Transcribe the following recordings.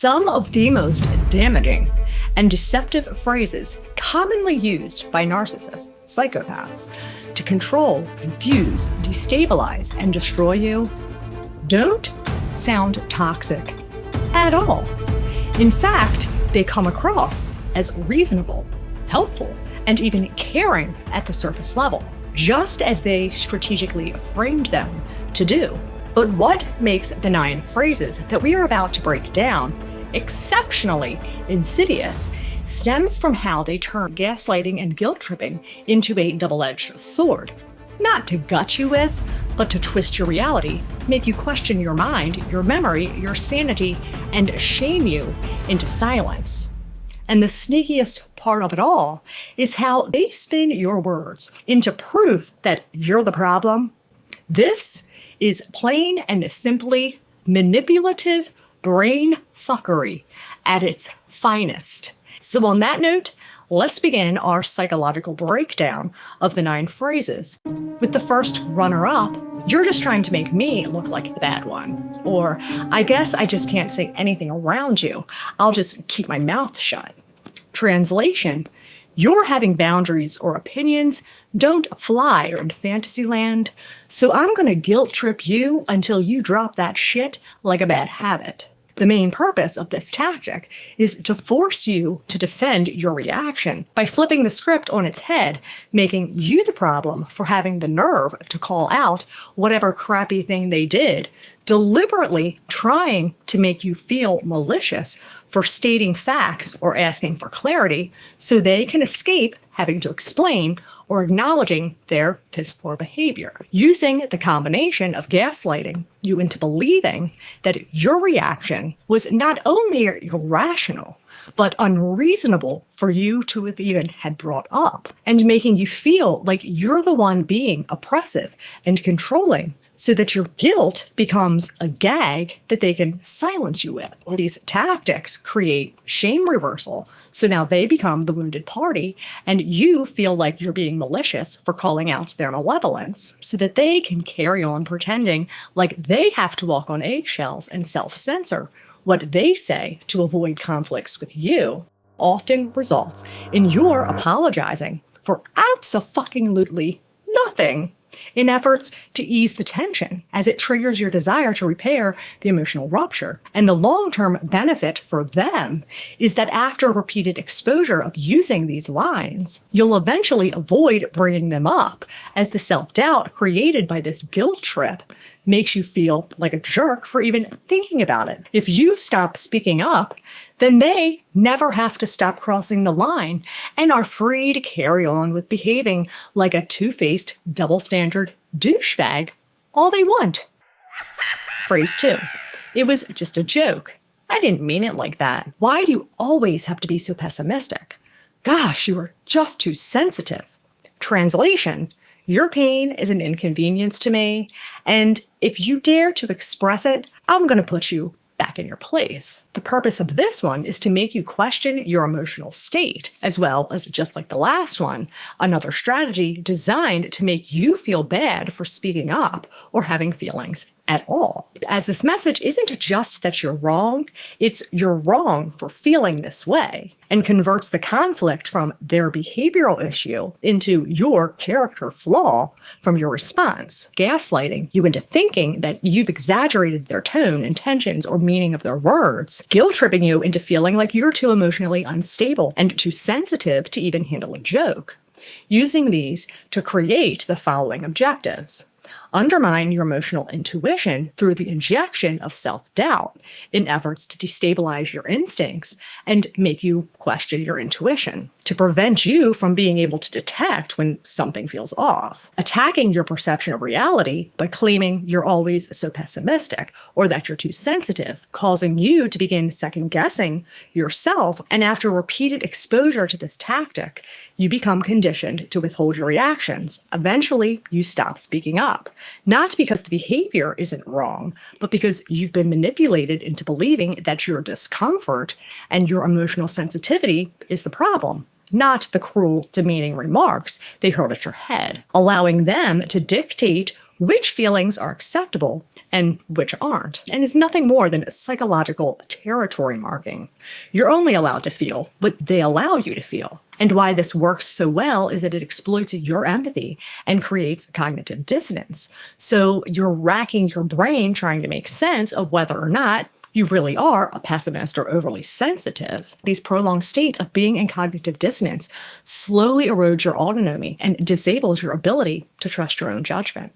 Some of the most damaging and deceptive phrases commonly used by narcissists, psychopaths, to control, confuse, destabilize, and destroy you don't sound toxic at all. In fact, they come across as reasonable, helpful, and even caring at the surface level, just as they strategically framed them to do. But what makes the 9 phrases that we are about to break down exceptionally insidious stems from how they turn gaslighting and guilt tripping into a double-edged sword. Not to gut you with, but to twist your reality, make you question your mind, your memory, your sanity, and shame you into silence. And the sneakiest part of it all is how they spin your words into proof that you're the problem. This is plain and simply manipulative brain fuckery at its finest. So on that note, let's begin our psychological breakdown of the 9 phrases. With the first runner-up, you're just trying to make me look like the bad one. Or, I guess I just can't say anything around you. I'll just keep my mouth shut. Translation: your having boundaries or opinions don't fly in fantasy land, so I'm gonna guilt trip you until you drop that shit like a bad habit. The main purpose of this tactic is to force you to defend your reaction by flipping the script on its head, making you the problem for having the nerve to call out whatever crappy thing they did, deliberately trying to make you feel malicious for stating facts or asking for clarity so they can escape having to explain or acknowledging their piss-poor behavior. Using the combination of gaslighting you into believing that your reaction was not only irrational, but unreasonable for you to have even had brought up, and making you feel like you're the one being oppressive and controlling, so that your guilt becomes a gag that they can silence you with. These tactics create shame reversal, so now they become the wounded party, and you feel like you're being malicious for calling out their malevolence, so that they can carry on pretending like they have to walk on eggshells and self-censor what they say to avoid conflicts with you. Often results in your apologizing for abso-fucking-lutely nothing in efforts to ease the tension, as it triggers your desire to repair the emotional rupture. And the long-term benefit for them is that after repeated exposure of using these lines, you'll eventually avoid bringing them up, as the self-doubt created by this guilt trip makes you feel like a jerk for even thinking about it. If you stop speaking up, then they never have to stop crossing the line and are free to carry on with behaving like a two-faced, double-standard douchebag all they want. Phrase 2. It was just a joke. I didn't mean it like that. Why do you always have to be so pessimistic? Gosh, you are just too sensitive. Translation: your pain is an inconvenience to me, and if you dare to express it, I'm going to put you back in your place. The purpose of this one is to make you question your emotional state, as well as, just like the last one, another strategy designed to make you feel bad for speaking up or having feelings at all. As this message isn't just that you're wrong, it's you're wrong for feeling this way, and converts the conflict from their behavioral issue into your character flaw from your response, gaslighting you into thinking that you've exaggerated their tone, intentions, or meaning of their words, guilt-tripping you into feeling like you're too emotionally unstable and too sensitive to even handle a joke. Using these to create the following objectives: undermine your emotional intuition through the injection of self-doubt in efforts to destabilize your instincts and make you question your intuition, to prevent you from being able to detect when something feels off, attacking your perception of reality by claiming you're always so pessimistic or that you're too sensitive, causing you to begin second-guessing yourself, and after repeated exposure to this tactic, you become conditioned to withhold your reactions. Eventually, you stop speaking up. Not because the behavior isn't wrong, but because you've been manipulated into believing that your discomfort and your emotional sensitivity is the problem, not the cruel, demeaning remarks they hurled at your head, allowing them to dictate which feelings are acceptable and which aren't, and is nothing more than a psychological territory marking. You're only allowed to feel what they allow you to feel. And why this works so well is that it exploits your empathy and creates cognitive dissonance. So you're racking your brain trying to make sense of whether or not you really are a pessimist or overly sensitive. These prolonged states of being in cognitive dissonance slowly erode your autonomy and disables your ability to trust your own judgment.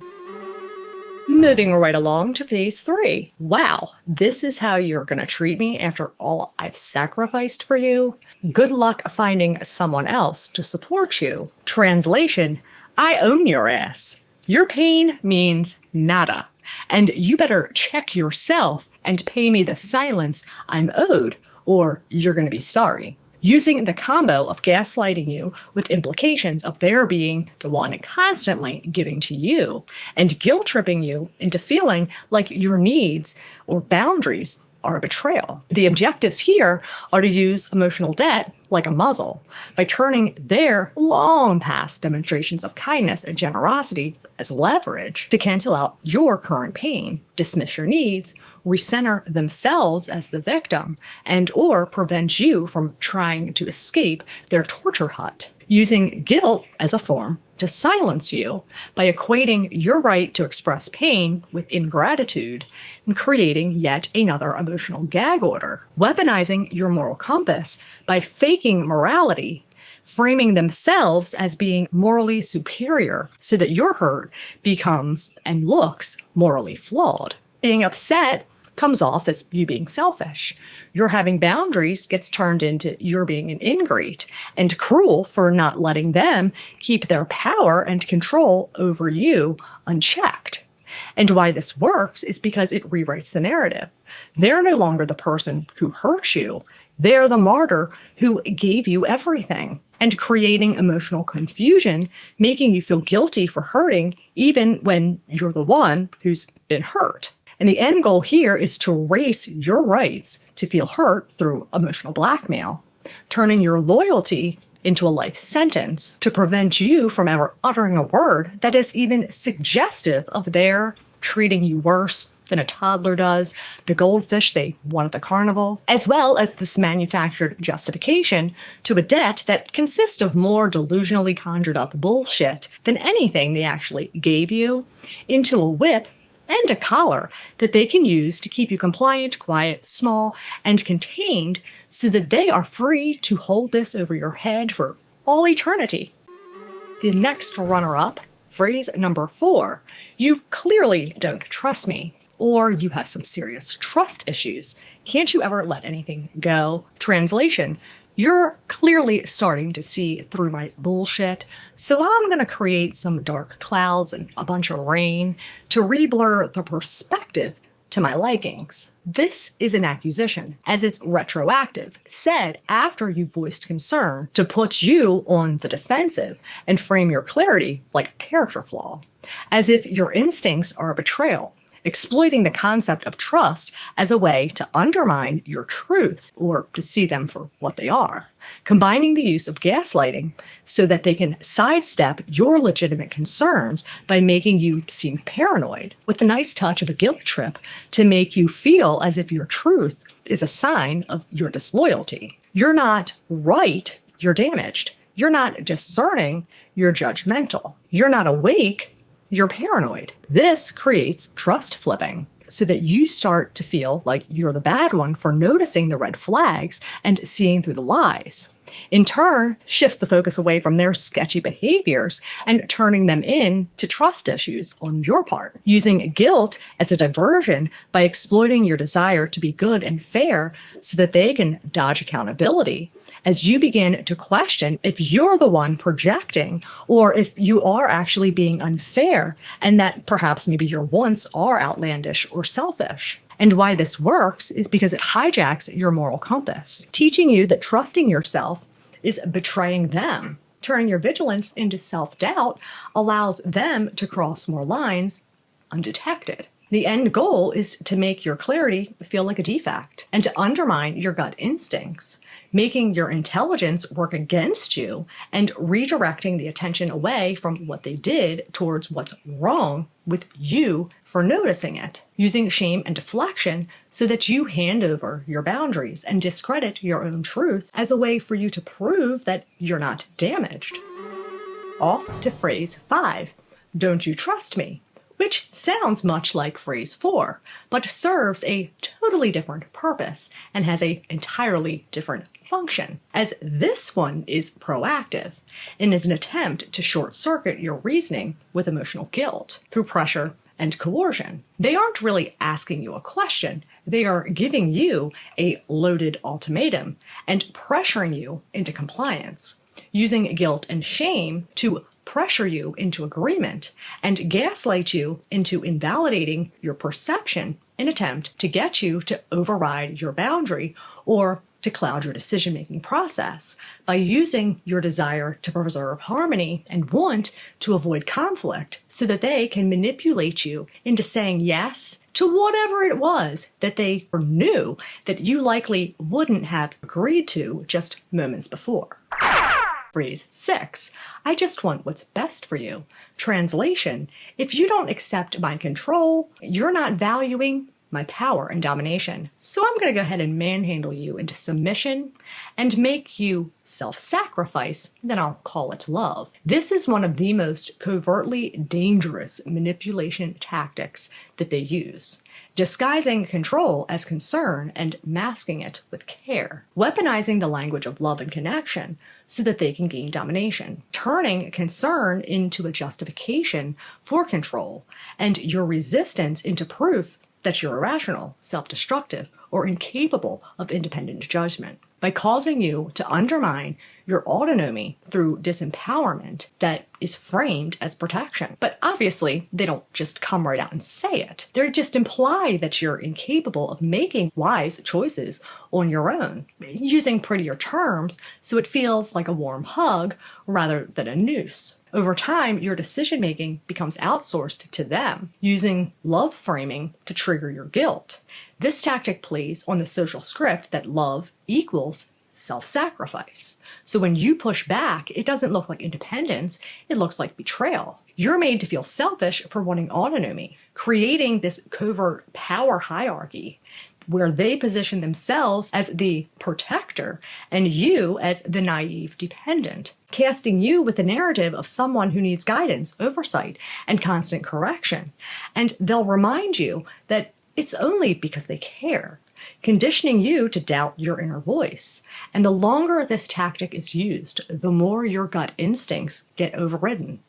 Moving right along to phase 3. Wow, this is how you're going to treat me after all I've sacrificed for you? Good luck finding someone else to support you. Translation, I own your ass. Your pain means nada. And you better check yourself and pay me the silence I'm owed, or you're going to be sorry. Using the combo of gaslighting you with implications of their being the one constantly giving to you, and guilt-tripping you into feeling like your needs or boundaries are a betrayal. The objectives here are to use emotional debt like a muzzle by turning their long past demonstrations of kindness and generosity as leverage to cancel out your current pain, dismiss your needs, recenter themselves as the victim, and or prevent you from trying to escape their torture hut. Using guilt as a form to silence you by equating your right to express pain with ingratitude and creating yet another emotional gag order. Weaponizing your moral compass by faking morality, framing themselves as being morally superior so that your hurt becomes and looks morally flawed. Being upset comes off as you being selfish. Your having boundaries gets turned into you're being an ingrate and cruel for not letting them keep their power and control over you unchecked. And why this works is because it rewrites the narrative. They're no longer the person who hurt you. They're the martyr who gave you everything. And creating emotional confusion, making you feel guilty for hurting even when you're the one who's been hurt. And the end goal here is to erase your rights to feel hurt through emotional blackmail, turning your loyalty into a life sentence to prevent you from ever uttering a word that is even suggestive of their treating you worse than a toddler does, the goldfish they won at the carnival, as well as this manufactured justification to a debt that consists of more delusionally conjured up bullshit than anything they actually gave you, into a whip and a collar that they can use to keep you compliant, quiet, small, and contained so that they are free to hold this over your head for all eternity. The next runner-up, phrase number 4, you clearly don't trust me, or you have some serious trust issues. Can't you ever let anything go? Translation, you're clearly starting to see through my bullshit, so I'm going to create some dark clouds and a bunch of rain to re-blur the perspective to my likings. This is an accusation, as it's retroactive, said after you voiced concern to put you on the defensive and frame your clarity like a character flaw, as if your instincts are a betrayal, exploiting the concept of trust as a way to undermine your truth or to see them for what they are, combining the use of gaslighting so that they can sidestep your legitimate concerns by making you seem paranoid, with a nice touch of a guilt trip to make you feel as if your truth is a sign of your disloyalty. You're not right, you're damaged. You're not discerning, you're judgmental. You're not awake, you're paranoid. This creates trust flipping so that you start to feel like you're the bad one for noticing the red flags and seeing through the lies. In turn, shifts the focus away from their sketchy behaviors and turning them into trust issues on your part. Using guilt as a diversion by exploiting your desire to be good and fair so that they can dodge accountability. As you begin to question if you're the one projecting or if you are actually being unfair and that perhaps maybe your wants are outlandish or selfish. And why this works is because it hijacks your moral compass, teaching you that trusting yourself is betraying them. Turning your vigilance into self-doubt allows them to cross more lines undetected. The end goal is to make your clarity feel like a defect and to undermine your gut instincts, making your intelligence work against you and redirecting the attention away from what they did towards what's wrong with you for noticing it, using shame and deflection so that you hand over your boundaries and discredit your own truth as a way for you to prove that you're not damaged. Off to phrase 5, don't you trust me? Which sounds much like phrase 4, but serves a totally different purpose and has an entirely different function, as this one is proactive and is an attempt to short-circuit your reasoning with emotional guilt through pressure and coercion. They aren't really asking you a question. They are giving you a loaded ultimatum and pressuring you into compliance, using guilt and shame to pressure you into agreement and gaslight you into invalidating your perception in attempt to get you to override your boundary or to cloud your decision-making process by using your desire to preserve harmony and want to avoid conflict so that they can manipulate you into saying yes to whatever it was that they knew that you likely wouldn't have agreed to just moments before. Phrase 6, I just want what's best for you. Translation, if you don't accept my control, you're not valuing my power and domination. So I'm going to go ahead and manhandle you into submission and make you self-sacrifice, then I'll call it love. This is one of the most covertly dangerous manipulation tactics that they use, disguising control as concern and masking it with care, weaponizing the language of love and connection so that they can gain domination, turning concern into a justification for control, and your resistance into proof that you're irrational, self-destructive, or incapable of independent judgment, by causing you to undermine your autonomy through disempowerment that is framed as protection. But obviously, they don't just come right out and say it. They just imply that you're incapable of making wise choices on your own, using prettier terms so it feels like a warm hug rather than a noose. Over time, your decision-making becomes outsourced to them, using love framing to trigger your guilt. This tactic plays on the social script that love equals self-sacrifice. So when you push back, it doesn't look like independence, it looks like betrayal. You're made to feel selfish for wanting autonomy, creating this covert power hierarchy where they position themselves as the protector and you as the naive dependent, casting you with the narrative of someone who needs guidance, oversight, and constant correction. And they'll remind you that it's only because they care, conditioning you to doubt your inner voice. And the longer this tactic is used, the more your gut instincts get overridden.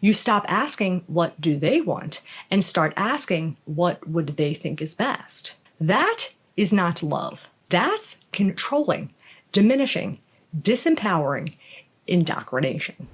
You stop asking, what do they want? And start asking, what would they think is best? That is not love. That's controlling, diminishing, disempowering indoctrination.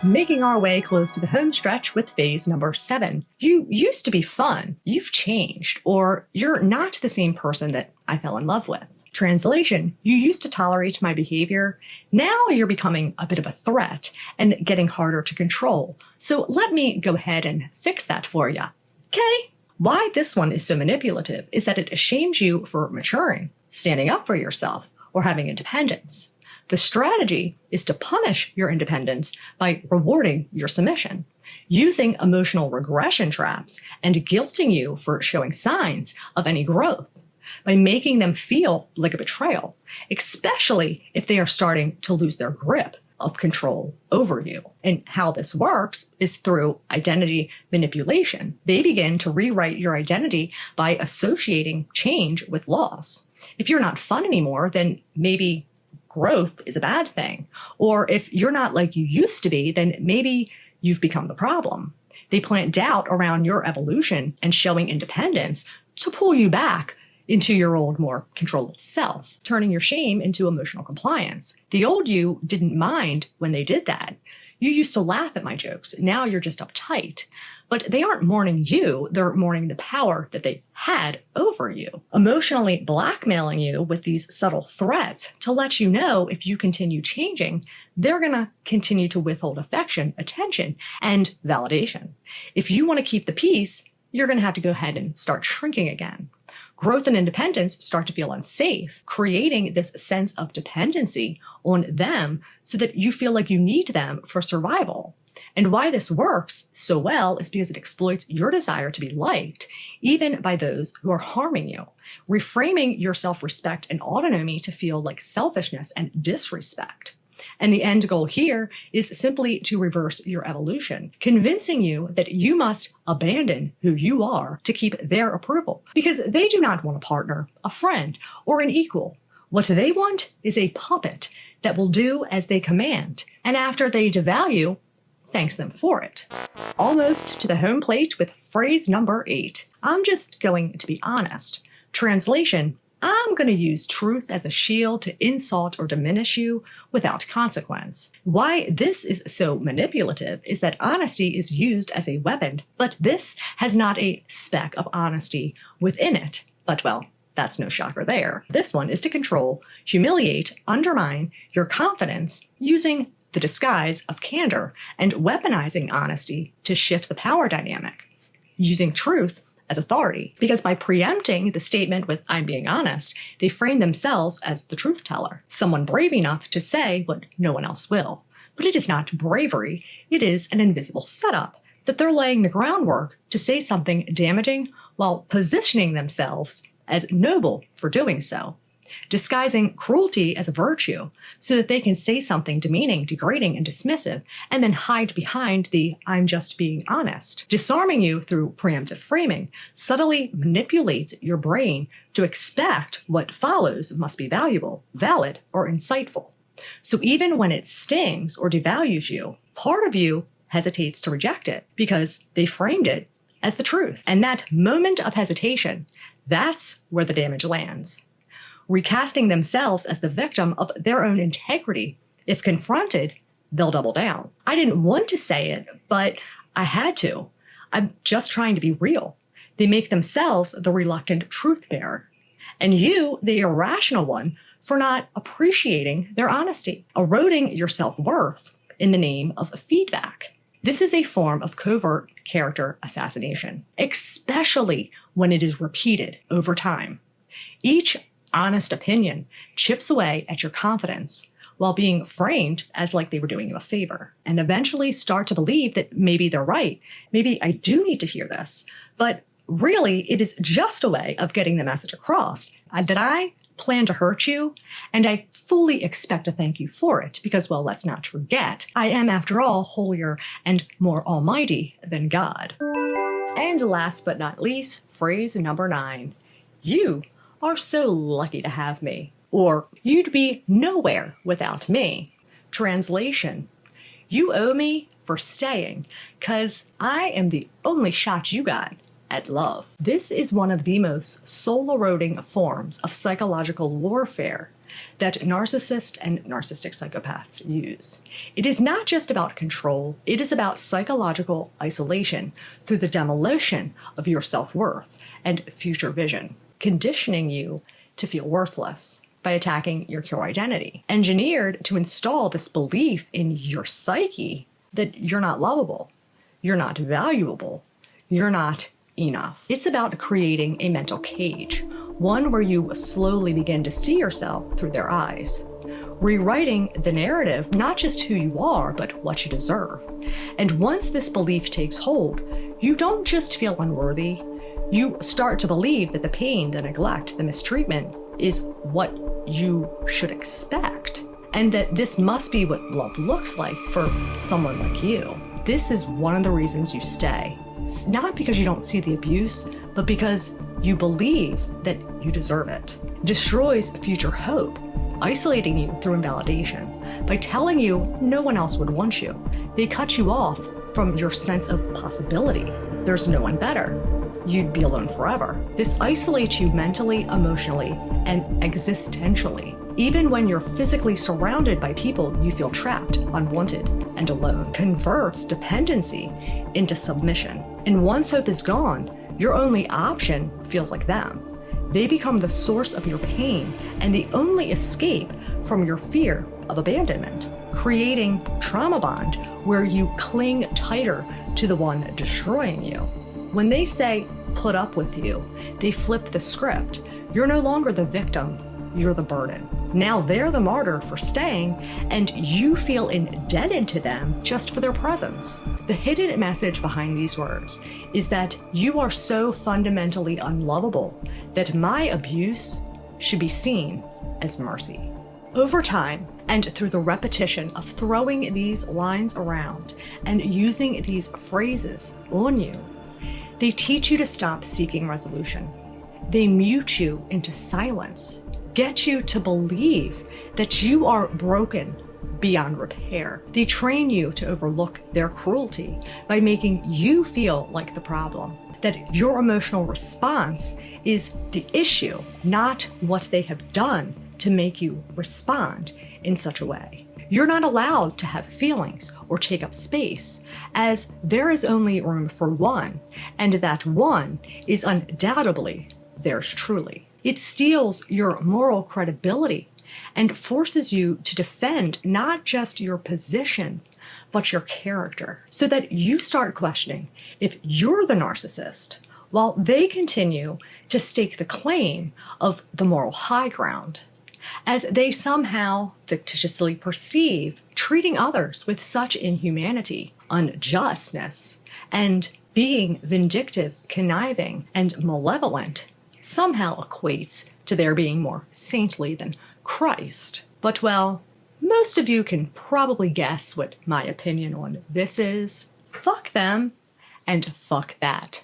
Making our way close to the home stretch with phase number 7. You used to be fun. You've changed, or you're not the same person that I fell in love with. Translation, you used to tolerate my behavior. Now you're becoming a bit of a threat and getting harder to control. So let me go ahead and fix that for you. Okay? Why this one is so manipulative is that it shames you for maturing, standing up for yourself, or having independence. The strategy is to punish your independence by rewarding your submission, using emotional regression traps and guilting you for showing signs of any growth, by making them feel like a betrayal, especially if they are starting to lose their grip of control over you. And how this works is through identity manipulation. They begin to rewrite your identity by associating change with loss. If you're not fun anymore, then maybe growth is a bad thing. Or if you're not like you used to be, then maybe you've become the problem. They plant doubt around your evolution and showing independence to pull you back into your old, more controllable self, turning your shame into emotional compliance. The old you didn't mind when they did that. You used to laugh at my jokes. Now you're just uptight. But they aren't mourning you. They're mourning the power that they had over you, emotionally blackmailing you with these subtle threats to let you know if you continue changing, they're going to continue to withhold affection, attention, and validation. If you want to keep the peace, you're going to have to go ahead and start shrinking again. Growth and independence start to feel unsafe, creating this sense of dependency on them so that you feel like you need them for survival. And why this works so well is because it exploits your desire to be liked, even by those who are harming you, reframing your self-respect and autonomy to feel like selfishness and disrespect. And the end goal here is simply to reverse your evolution, convincing you that you must abandon who you are to keep their approval, because they do not want a partner, a friend, or an equal. What they want is a puppet that will do as they command, and after they devalue, thanks them for it. Almost to the home plate with phrase number 8. I'm just going to be honest. Translation: I'm going to use truth as a shield to insult or diminish you without consequence. Why this is so manipulative is that honesty is used as a weapon, but this has not a speck of honesty within it. But well, that's no shocker there. This one is to control, humiliate, undermine your confidence using the disguise of candor and weaponizing honesty to shift the power dynamic, using truth as authority, because by preempting the statement with "I'm being honest," they frame themselves as the truth teller, someone brave enough to say what no one else will. But it is not bravery, it is an invisible setup, that they're laying the groundwork to say something damaging while positioning themselves as noble for doing so, disguising cruelty as a virtue so that they can say something demeaning, degrading, and dismissive, and then hide behind the "I'm just being honest." Disarming you through preemptive framing subtly manipulates your brain to expect what follows must be valuable, valid, or insightful. So even when it stings or devalues you, part of you hesitates to reject it because they framed it as the truth. And that moment of hesitation, that's where the damage lands. Recasting themselves as the victim of their own integrity. If confronted, they'll double down. I didn't want to say it, but I had to. I'm just trying to be real. They make themselves the reluctant truth bearer, and you the irrational one for not appreciating their honesty, eroding your self-worth in the name of feedback. This is a form of covert character assassination, especially when it is repeated over time. Each honest opinion chips away at your confidence while being framed as like they were doing you a favor, and eventually start to believe that maybe they're right. Maybe I do need to hear this, but really it is just a way of getting the message across that I plan to hurt you, and I fully expect to thank you for it because, well, let's not forget, I am, after all, holier and more almighty than God. And last but not least, phrase number 9. You are so lucky to have me, or you'd be nowhere without me. Translation: you owe me for staying, 'cause I am the only shot you got at love. This is one of the most soul-eroding forms of psychological warfare that narcissists and narcissistic psychopaths use. It is not just about control, it is about psychological isolation through the demolition of your self-worth and future vision, conditioning you to feel worthless by attacking your core identity, engineered to install this belief in your psyche that you're not lovable, you're not valuable, you're not enough. It's about creating a mental cage, one where you slowly begin to see yourself through their eyes, rewriting the narrative, not just who you are, but what you deserve. And once this belief takes hold, you don't just feel unworthy, you start to believe that the pain, the neglect, the mistreatment is what you should expect, and that this must be what love looks like for someone like you. This is one of the reasons you stay. It's not because you don't see the abuse, but because you believe that you deserve it. Destroys future hope, isolating you through invalidation. By telling you no one else would want you, they cut you off from your sense of possibility. There's no one better. You'd be alone forever. This isolates you mentally, emotionally, and existentially. Even when you're physically surrounded by people, you feel trapped, unwanted, and alone. Converts dependency into submission. And once hope is gone, your only option feels like them. They become the source of your pain and the only escape from your fear of abandonment, creating trauma bond where you cling tighter to the one destroying you. When they say, put up with you, they flip the script. You're no longer the victim, you're the burden. Now they're the martyr for staying, and you feel indebted to them just for their presence. The hidden message behind these words is that you are so fundamentally unlovable that my abuse should be seen as mercy. Over time, and through the repetition of throwing these lines around and using these phrases on you, they teach you to stop seeking resolution. They mute you into silence, get you to believe that you are broken beyond repair. They train you to overlook their cruelty by making you feel like the problem, that your emotional response is the issue, not what they have done to make you respond in such a way. You're not allowed to have feelings or take up space, as there is only room for one, and that one is undoubtedly theirs truly. It steals your moral credibility and forces you to defend not just your position, but your character, so that you start questioning if you're the narcissist while they continue to stake the claim of the moral high ground, as they somehow fictitiously perceive treating others with such inhumanity, unjustness, and being vindictive, conniving, and malevolent somehow equates to their being more saintly than Christ. But well, most of you can probably guess what my opinion on this is. Fuck them and fuck that.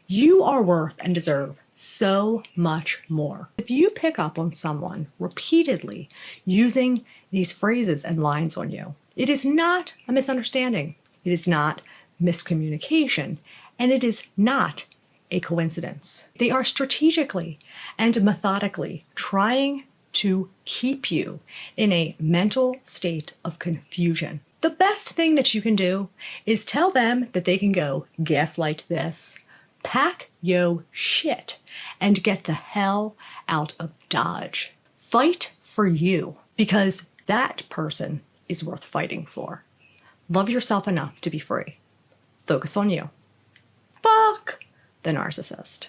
You are worth and deserve so much more. If you pick up on someone repeatedly using these phrases and lines on you, it is not a misunderstanding. It is not miscommunication, and it is not a coincidence. They are strategically and methodically trying to keep you in a mental state of confusion. The best thing that you can do is tell them that they can go gaslight this, pack yo shit, and get the hell out of Dodge. Fight for you, because that person is worth fighting for. Love yourself enough to be free. Focus on you. Fuck the narcissist.